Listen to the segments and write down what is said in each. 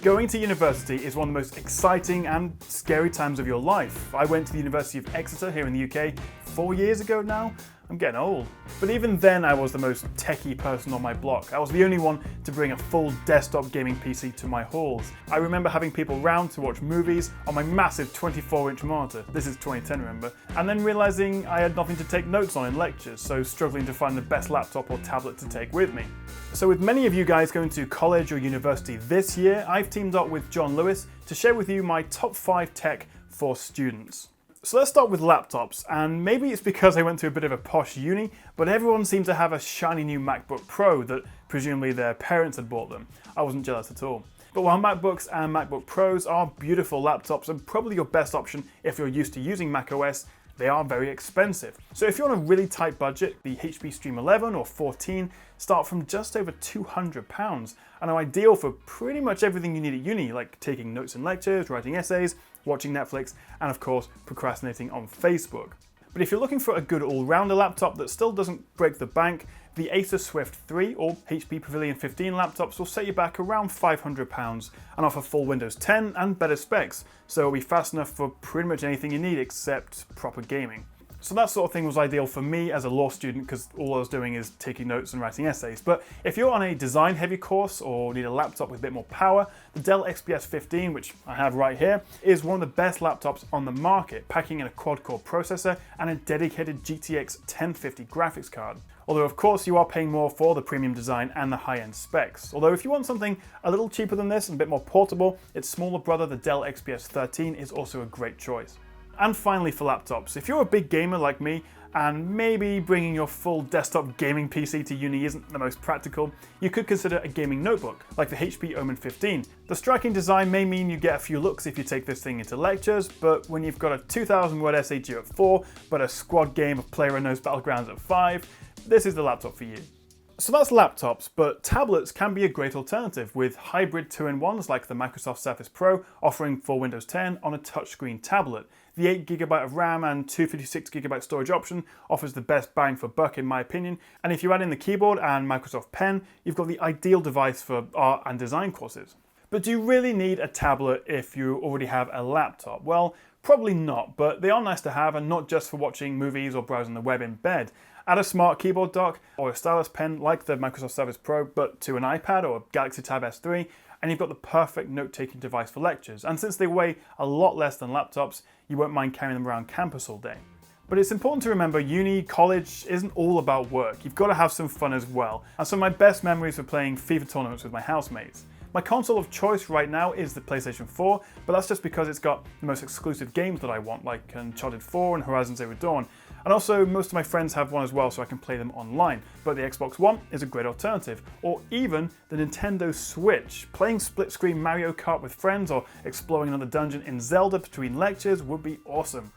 Going to university is one of the most exciting and scary times of your life. I went to the University of Exeter here in the UK 4 years ago now. I'm getting old. But even then I was the most techie person on my block. I was the only one to bring a full desktop gaming PC to my halls. I remember having people round to watch movies on my massive 24-inch monitor. This is 2010, remember? And then realizing I had nothing to take notes on in lectures, so struggling to find the best laptop or tablet to take with me. So with many of you guys going to college or university this year, I've teamed up with John Lewis to share with you my top 5 tech for students. So let's start with laptops, and maybe it's because I went to a bit of a posh uni, but everyone seemed to have a shiny new MacBook Pro that presumably their parents had bought them. I wasn't jealous at all. But while MacBooks and MacBook Pros are beautiful laptops and probably your best option if you're used to using macOS, they are very expensive. So if you're on a really tight budget, the HP Stream 11 or 14 start from just over £200 and are ideal for pretty much everything you need at uni, like taking notes in lectures, writing essays, watching Netflix, and of course, procrastinating on Facebook. But if you're looking for a good all-rounder laptop that still doesn't break the bank, the Acer Swift 3 or HP Pavilion 15 laptops will set you back around £500 and offer full Windows 10 and better specs, so it'll be fast enough for pretty much anything you need except proper gaming. So that sort of thing was ideal for me as a law student because all I was doing is taking notes and writing essays. But if you're on a design heavy course or need a laptop with a bit more power, the Dell XPS 15, which I have right here, is one of the best laptops on the market, packing in a quad-core processor and a dedicated GTX 1050 graphics card. Although of course you are paying more for the premium design and the high-end specs. Although if you want something a little cheaper than this and a bit more portable, its smaller brother, the Dell XPS 13, is also a great choice. And finally for laptops, if you're a big gamer like me, and maybe bringing your full desktop gaming PC to uni isn't the most practical, you could consider a gaming notebook, like the HP Omen 15. The striking design may mean you get a few looks if you take this thing into lectures, but when you've got a 2,000 word essay due at 4, but a squad game of PlayerUnknown's Battlegrounds at 5, this is the laptop for you. So that's laptops, but tablets can be a great alternative with hybrid 2-in-1s like the Microsoft Surface Pro offering full Windows 10 on a touchscreen tablet. The 8GB of RAM and 256GB storage option offers the best bang for buck in my opinion, and if you add in the keyboard and Microsoft Pen, you've got the ideal device for art and design courses. But do you really need a tablet if you already have a laptop? Well, probably not, but they are nice to have and not just for watching movies or browsing the web in bed. Add a smart keyboard dock or a stylus pen like the Microsoft Surface Pro but to an iPad or a Galaxy Tab S3 and you've got the perfect note-taking device for lectures. And since they weigh a lot less than laptops, you won't mind carrying them around campus all day. But it's important to remember uni, college isn't all about work. You've got to have some fun as well. And some of my best memories were playing FIFA tournaments with my housemates. My console of choice right now is the PlayStation 4, but that's just because it's got the most exclusive games that I want, like Uncharted 4 and Horizon Zero Dawn. And also, most of my friends have one as well, so I can play them online. But the Xbox One is a great alternative. Or even the Nintendo Switch. Playing split-screen Mario Kart with friends or exploring another dungeon in Zelda between lectures would be awesome.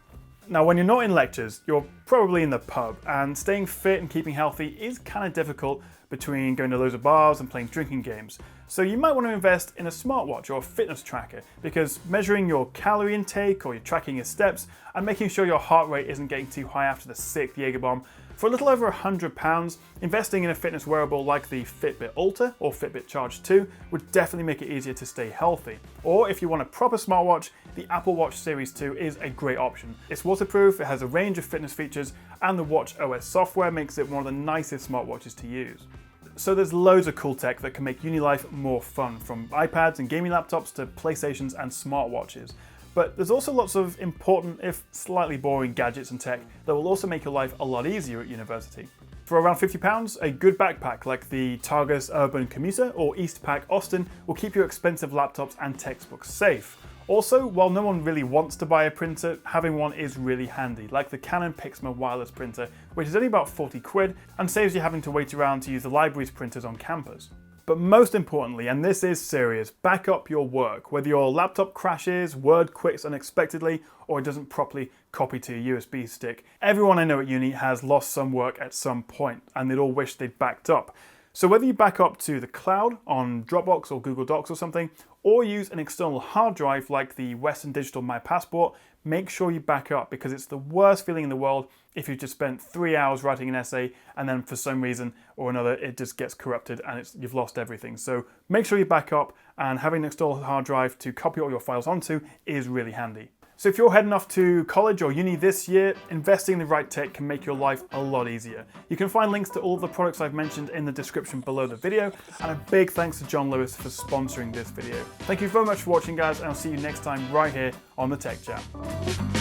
Now, when you're not in lectures, you're probably in the pub, and staying fit and keeping healthy is kind of difficult between going to loads of bars and playing drinking games. So you might want to invest in a smartwatch or a fitness tracker, because measuring your calorie intake or you're tracking your steps and making sure your heart rate isn't getting too high after the 6th Jaeger bomb, for a little over £100, investing in a fitness wearable like the Fitbit Ultra or Fitbit Charge 2 would definitely make it easier to stay healthy. Or if you want a proper smartwatch, the Apple Watch Series 2 is a great option. It's waterproof, it has a range of fitness features, and the Watch OS software makes it one of the nicest smartwatches to use. So there's loads of cool tech that can make uni life more fun, from iPads and gaming laptops to PlayStations and smartwatches. But there's also lots of important, if slightly boring, gadgets and tech that will also make your life a lot easier at university. For around £50, a good backpack like the Targus Urban Commuter or Eastpak Austin will keep your expensive laptops and textbooks safe. Also, while no one really wants to buy a printer, having one is really handy, like the Canon Pixma wireless printer, which is only about 40 quid and saves you having to wait around to use the library's printers on campus. But most importantly, and this is serious, back up your work. Whether your laptop crashes, Word quits unexpectedly, or it doesn't properly copy to your USB stick. Everyone I know at uni has lost some work at some point, and they'd all wish they'd backed up. So whether you back up to the cloud on Dropbox or Google Docs or something, or use an external hard drive like the Western Digital My Passport, make sure you back up, because it's the worst feeling in the world if you've just spent 3 hours writing an essay and then for some reason or another it just gets corrupted and you've lost everything. So make sure you back up, and having an external hard drive to copy all your files onto is really handy. So if you're heading off to college or uni this year, investing in the right tech can make your life a lot easier. You can find links to all the products I've mentioned in the description below the video, and a big thanks to John Lewis for sponsoring this video. Thank you very much for watching, guys, and I'll see you next time right here on the Tech Chap.